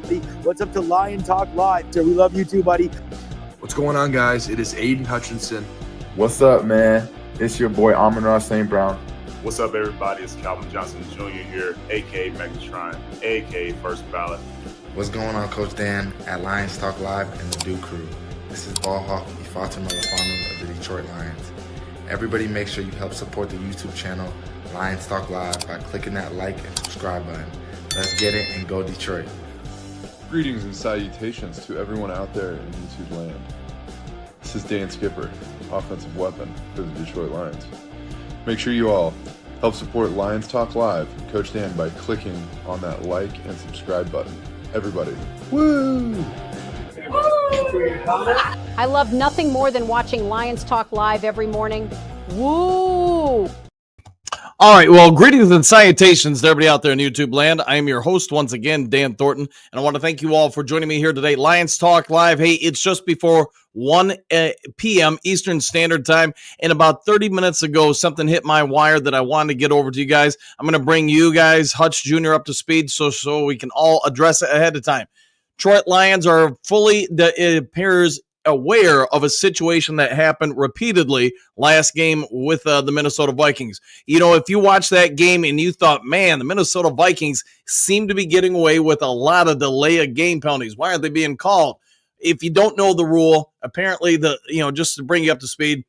What's up to Lion Talk Live? So we love you too, buddy. What's going on, guys? It is Aiden Hutchinson. What's up, man? It's your boy Amon-Ra St. Brown. What's up, everybody? It's Calvin Johnson Jr. here, a.k.a. Megatron, a.k.a. First Ballot. What's going on, Coach Dan at Lions Talk Live and the Duke Crew? This is Ball Hawk Ifata Malafanu of the Detroit Lions. Everybody make sure you help support the YouTube channel Lions Talk Live by clicking that like and subscribe button. Let's get it and go Detroit. Greetings and salutations to everyone out there in YouTube land. This is Dan Skipper, offensive weapon for the Detroit Lions. Make sure you all help support Lions Talk Live and Coach Dan by clicking on that like and subscribe button. Everybody, woo! I love nothing more than watching Lions Talk Live every morning. Woo! All right, well, greetings and salutations to everybody out there in YouTube land. I am your host once again, Dan Thornton, and I want to thank you all for joining me here today. Lions Talk Live. Hey, it's just before 1 p.m. Eastern Standard Time, and about 30 minutes ago, something hit my wire that I wanted to get over to you guys. I'm going to bring you guys, Hutch Jr., up to speed so we can all address it ahead of time. Detroit Lions are fully, it appears, aware of a situation that happened repeatedly last game with the Minnesota Vikings. You know, if you watched that game and you thought, man, the Minnesota Vikings seem to be getting away with a lot of delay of game penalties. Why aren't they being called? If you don't know the rule, apparently just to bring you up to speed,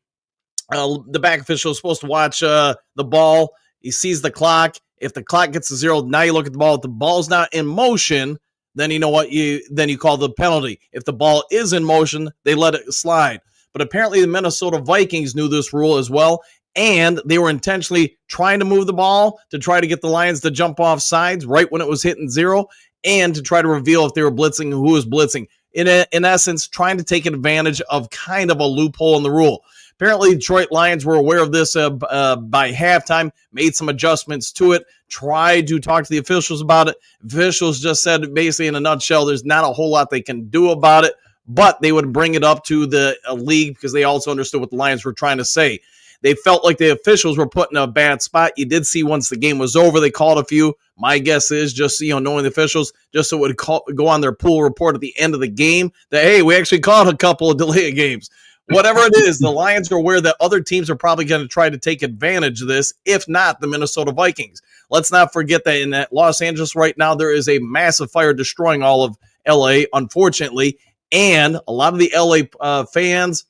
the back official is supposed to watch the ball. He sees the clock. If the clock gets to 0, now you look at the ball. If the ball's not in motion, then you know what you call the penalty. If the ball is in motion, they let it slide. But apparently the Minnesota Vikings knew this rule as well, and they were intentionally trying to move the ball to try to get the Lions to jump off sides right when it was hitting 0, and to try to reveal if they were blitzing, who was blitzing. In essence, trying to take advantage of kind of a loophole in the rule. Apparently, Detroit Lions were aware of this by halftime, made some adjustments to it, tried to talk to the officials about it. Officials just said, basically in a nutshell, there's not a whole lot they can do about it, but they would bring it up to the league because they also understood what the Lions were trying to say. They felt like the officials were put in a bad spot. You did see once the game was over, they called a few. My guess is just, knowing the officials, just so it would go on their pool report at the end of the game that, hey, we actually caught a couple of delay games. Whatever it is, the Lions are aware that other teams are probably going to try to take advantage of this, if not the Minnesota Vikings. Let's not forget that in Los Angeles right now, there is a massive fire destroying all of L.A., unfortunately, and a lot of the L.A. Fans,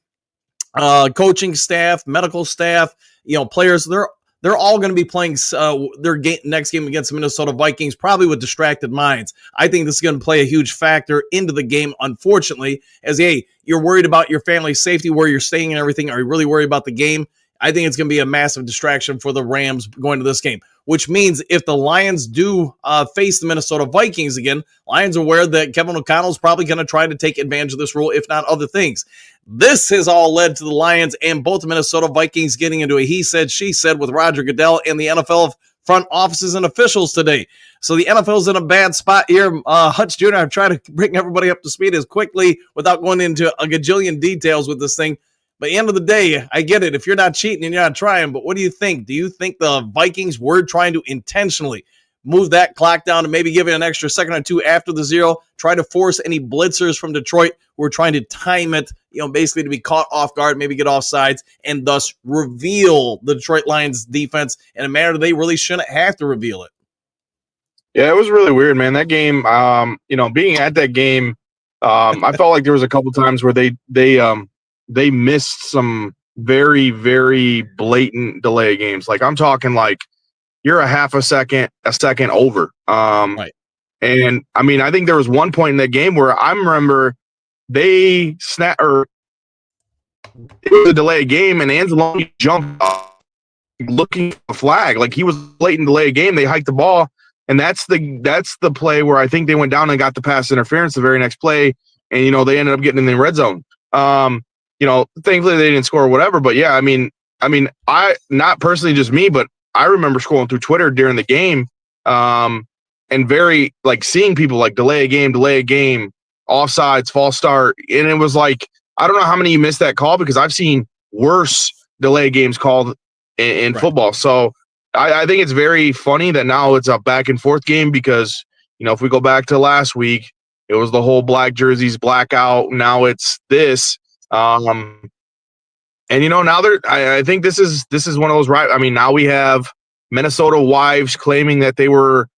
coaching staff, medical staff, players, they're all going to be playing their next game against the Minnesota Vikings, probably with distracted minds. I think this is going to play a huge factor into the game, unfortunately, as, hey, you're worried about your family's safety, where you're staying and everything. Are you really worried about the game? I think it's going to be a massive distraction for the Rams going to this game, which means if the Lions do face the Minnesota Vikings again, Lions are aware that Kevin O'Connell is probably going to try to take advantage of this rule, if not other things. This has all led to the Lions and both the Minnesota Vikings getting into a he said, she said with Roger Goodell and the NFL front offices and officials today. So the NFL's in a bad spot here. Hutch Jr., I've tried to bring everybody up to speed as quickly without going into a gajillion details with this thing. But at the end of the day, I get it. If you're not cheating and you're not trying, but what do you think? Do you think the Vikings were trying to intentionally move that clock down and maybe give it an extra second or two after the 0, try to force any blitzers from Detroit who are trying to time it, basically to be caught off guard, maybe get off sides, and thus reveal the Detroit Lions defense in a manner they really shouldn't have to reveal it? Yeah, it was really weird, man. That game, being at that game, I felt like there was a couple times where they missed some very, very blatant delay games. Like, I'm talking like you're a second over. Right. And I think there was one point in that game where I remember they it was a delay game and Anzalone jumped up looking for a flag. Like, he was blatant delay game. They hiked the ball. And that's the play where I think they went down and got the pass interference the very next play. And, they ended up getting in the red zone. Thankfully they didn't score or whatever, but yeah, I not personally just me, but I remember scrolling through Twitter during the game, and very seeing people delay a game, offsides, false start. And it was like, I don't know how many you missed that call because I've seen worse delay games called in right. football. So I think it's very funny that now it's a back and forth game because, if we go back to last week, It was the whole black jerseys, blackout. Now it's this. And now I think this is one of those right. I mean, now we have Minnesota wives claiming that they were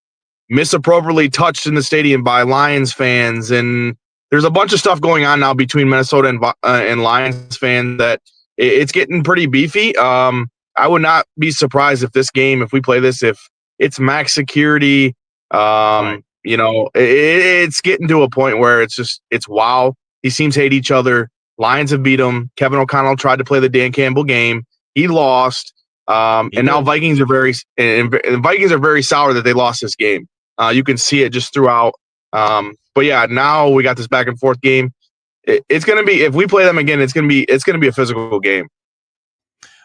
misappropriately touched in the stadium by Lions fans, and there's a bunch of stuff going on now between Minnesota and Lions fans that it's getting pretty beefy. I would not be surprised if if we play this, if it's max security. Right. It's getting to a point where it's wow. These teams hate each other. Lions have beat them. Kevin O'Connell tried to play the Dan Campbell game. He lost. Now Vikings are very sour that they lost this game. You can see it just throughout. But yeah, now we got this back and forth game. It's going to be, if we play them again, it's going to be a physical game.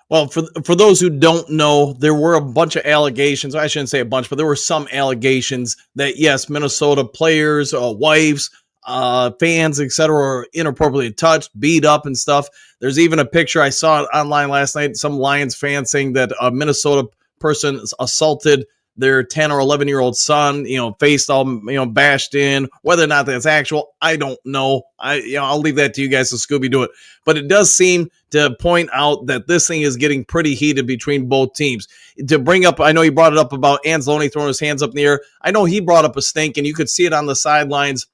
Well, for those who don't know, there were a bunch of allegations. I shouldn't say a bunch, but there were some allegations that, yes, Minnesota players, wives, fans, etc., are inappropriately touched, beat up and stuff. There's even a picture I saw online last night, some Lions fan saying that a Minnesota person assaulted their 10 or 11-year-old son, faced all, bashed in. Whether or not that's actual, I don't know. I'll leave that to you guys to Scooby do it. But it does seem to point out that this thing is getting pretty heated between both teams. To bring up, I know you brought it up about Anzalone throwing his hands up in the air. I know he brought up a stink, and you could see it on the sidelines.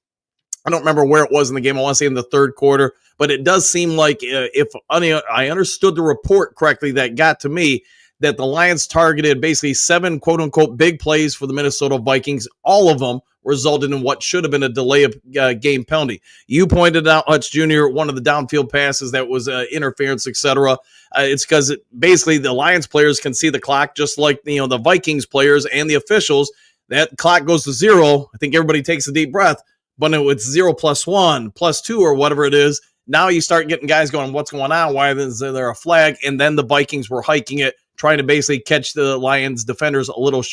I don't remember where it was in the game. I want to say in the third quarter. But it does seem like, if I understood the report correctly that got to me, that the Lions targeted basically 7 quote-unquote big plays for the Minnesota Vikings. All of them resulted in what should have been a delay of game penalty. You pointed out, Hutch Jr., one of the downfield passes that was interference, etc. It's because basically the Lions players can see the clock just like the Vikings players and the officials. That clock goes to 0. I think everybody takes a deep breath. But it's 0 + 1 + 2 or whatever it is. Now you start getting guys going, what's going on? Why is there a flag? And then the Vikings were hiking it, trying to basically catch the Lions defenders a little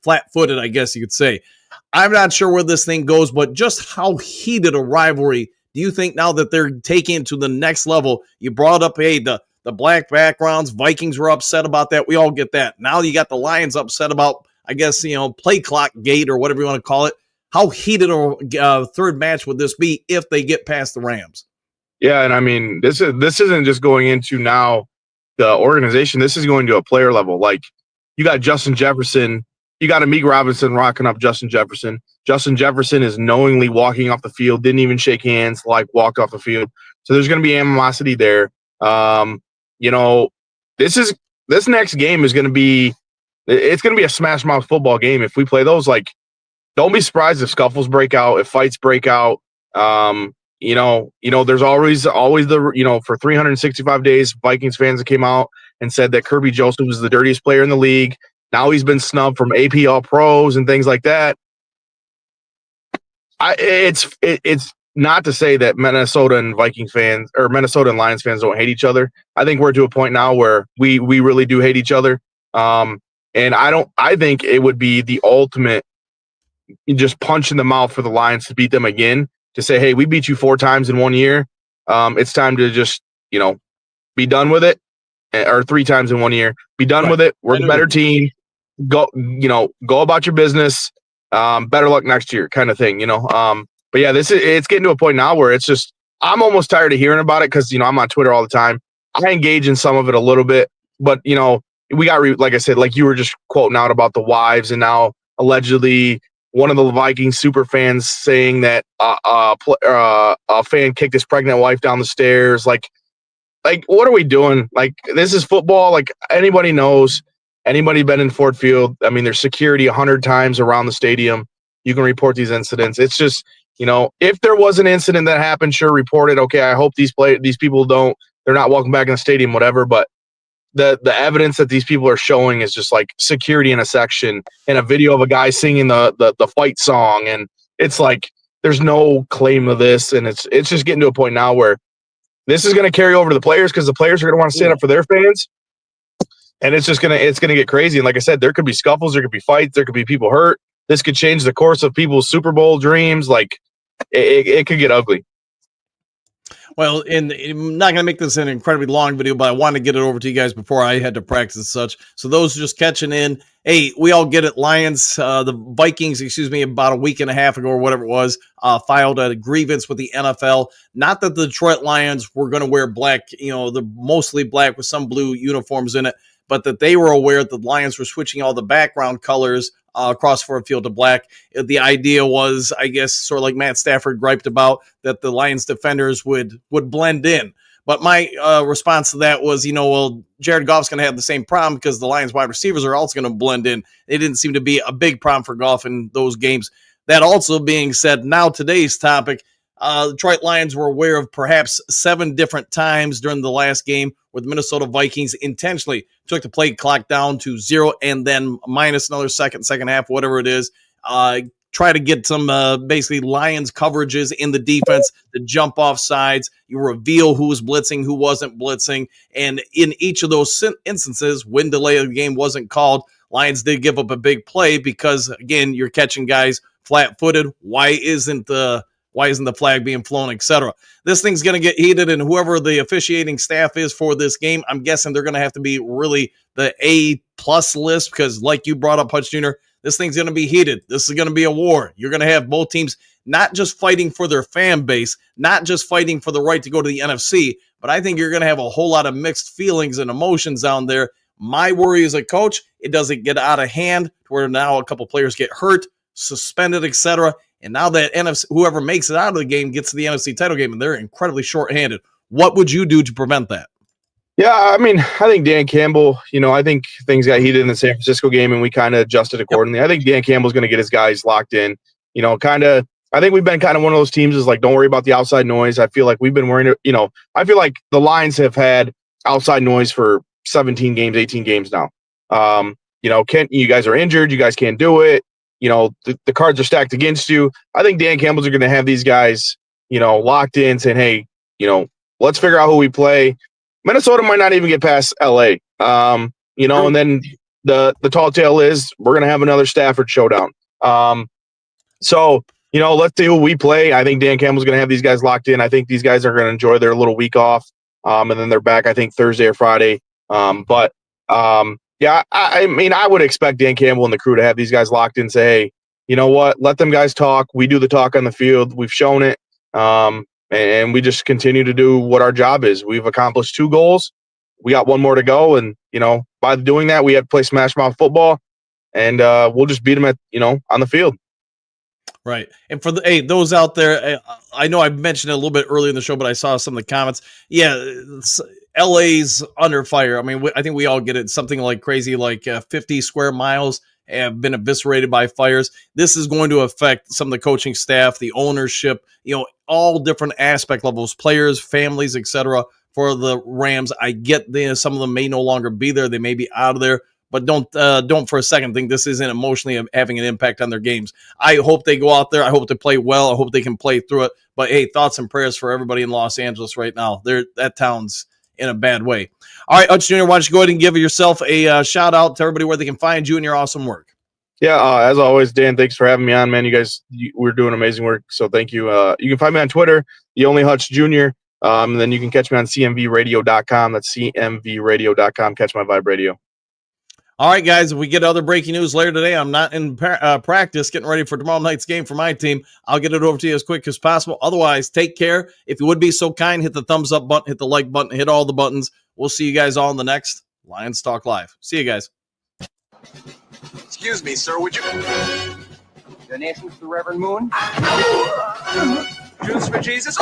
flat-footed, I guess you could say. I'm not sure where this thing goes, but just how heated a rivalry do you think now that they're taking it to the next level? You brought up, hey, the black backgrounds, Vikings were upset about that. We all get that. Now you got the Lions upset about, I guess, play clock gate or whatever you want to call it. How heated a third match would this be if they get past the Rams? Yeah, and I mean, this isn't just going into now the organization. This is going to a player level. Like, you got Justin Jefferson, you got Amik Robinson rocking up Justin Jefferson. Justin Jefferson is knowingly walking off the field, didn't even shake hands, walked off the field. So there's going to be animosity there. This next game is going to be, it's going to be a smash mouth football game. If we play those, don't be surprised if scuffles break out, if fights break out. There's always the, for 365 days, Vikings fans that came out and said that Kirby Joseph was the dirtiest player in the league. Now he's been snubbed from AP All Pros and things like that. It's not to say that Minnesota and Vikings fans or Minnesota and Lions fans don't hate each other. I think we're to a point now where we really do hate each other. And I think it would be the ultimate just punch in the mouth for the Lions to beat them again, to say, hey, we beat you 4 times in 1 year. It's time to just, be done with it. Or 3 times in 1 year. Be done with it. We're the better team. Go about your business. Better luck next year, kind of thing, But yeah, it's getting to a point now where it's just, I'm almost tired of hearing about it because, I'm on Twitter all the time. I engage in some of it a little bit, but, we got, like I said, like you were just quoting out about the wives, and now allegedly one of the Vikings super fans saying that a fan kicked his pregnant wife down the stairs. Like, what are we doing? This is football. Anybody knows. Anybody been in Ford Field? I mean, there's security 100 times around the stadium. You can report these incidents. It's just, if there was an incident that happened, sure, report it. Okay, I hope these people they're not welcome back in the stadium, whatever. But the evidence that these people are showing is just security in a section and a video of a guy singing the fight song, and it's there's no claim of this, and it's just getting to a point now where this is going to carry over to the players because the players are going to want to stand up for their fans, and it's going to get crazy. And like I said, there could be scuffles, there could be fights, there could be people hurt. This could change the course of people's Super Bowl dreams. It could get ugly. Well, and I'm not going to make this an incredibly long video, but I want to get it over to you guys before I had to practice and such. So those just catching in, hey, we all get it. Lions, the Vikings, about a week and a half ago or whatever it was, filed a grievance with the NFL. Not that the Detroit Lions were going to wear black, they're mostly black with some blue uniforms in it, but that they were aware that the Lions were switching all the background colors across for a field to black. The idea was, I guess, sort of like Matt Stafford griped about, that the Lions defenders would blend in. But my response to that was, Jared Goff's going to have the same problem because the Lions wide receivers are also going to blend in. It didn't seem to be a big problem for Goff in those games. That also being said, now today's topic, the Detroit Lions were aware of perhaps 7 different times during the last game where the Minnesota Vikings intentionally took the play clock down to 0 and then minus another second half, whatever it is. Try to get some basically Lions coverages in the defense to jump off sides. You reveal who was blitzing, who wasn't blitzing. And in each of those instances, when delay of the game wasn't called, Lions did give up a big play because, again, you're catching guys flat-footed. Why isn't the flag being flown, etc.? This thing's going to get heated, and whoever the officiating staff is for this game, I'm guessing they're going to have to be really the A+ list because, like you brought up, Hutch Jr., this thing's going to be heated. This is going to be a war. You're going to have both teams not just fighting for their fan base, not just fighting for the right to go to the NFC, but I think you're going to have a whole lot of mixed feelings and emotions down there. My worry as a coach, it doesn't get out of hand to where now a couple players get hurt, suspended, etc. And now that NFC, whoever makes it out of the game gets to the NFC title game, and they're incredibly shorthanded. What would you do to prevent that? Yeah, I mean, I think Dan Campbell, I think things got heated in the San Francisco game and we kind of adjusted accordingly. I think Dan Campbell's going to get his guys locked in, I think we've been kind of one of those teams is like, don't worry about the outside noise. I feel like we've been worrying, I feel like the Lions have had outside noise for 17 games, 18 games now. Kent, you guys are injured. You guys can't do it. The cards are stacked against you. I think Dan Campbell's are going to have these guys, locked in saying, hey, let's figure out who we play. Minnesota might not even get past LA. And then the tall tale is we're going to have another Stafford showdown. So, let's see who we play. I think Dan Campbell's going to have these guys locked in. I think these guys are going to enjoy their little week off. And then they're back, I think, Thursday or Friday. Yeah, I mean, I would expect Dan Campbell and the crew to have these guys locked in and say, hey, you know what? Let them guys talk. We do the talk on the field. We've shown it. And we just continue to do what our job is. We've accomplished 2 goals. We got 1 more to go. And, by doing that, we had to play smash mouth football. And we'll just beat them at, on the field. Right. And for those out there, I know I mentioned it a little bit earlier in the show, but I saw some of the comments. Yeah, LA's under fire. I mean, I think we all get it. Something like crazy, like 50 square miles have been eviscerated by fires. This is going to affect some of the coaching staff, the ownership, all different aspect levels, players, families, etc. for the Rams. I get some of them may no longer be there. They may be out of there, but don't for a second think this isn't emotionally having an impact on their games. I hope they go out there. I hope they play well. I hope they can play through it. But hey, thoughts and prayers for everybody in Los Angeles right now. That town's in a bad way. All right, Hutch Jr., why don't you go ahead and give yourself a shout out to everybody where they can find you and your awesome work. Yeah, as always, Dan, thanks for having me on, man. You guys, we're doing amazing work, so thank you. You can find me on Twitter, the only Hutch Jr., and then you can catch me on cmvradio.com. That's cmvradio.com. Catch my Vibe Radio. All right, guys, if we get other breaking news later today, I'm not in practice getting ready for tomorrow night's game for my team. I'll get it over to you as quick as possible. Otherwise, take care. If you would be so kind, hit the thumbs up button, hit the like button, hit all the buttons. We'll see you guys all in the next Lions Talk Live. See you guys. Excuse me, sir, would you... Donations to the Reverend Moon? Juice for Jesus?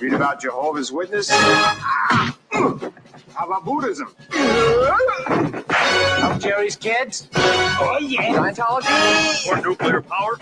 Read about Jehovah's Witness? How about Buddhism? Help Jerry's kids? Oh, yeah. Scientology? Or nuclear power?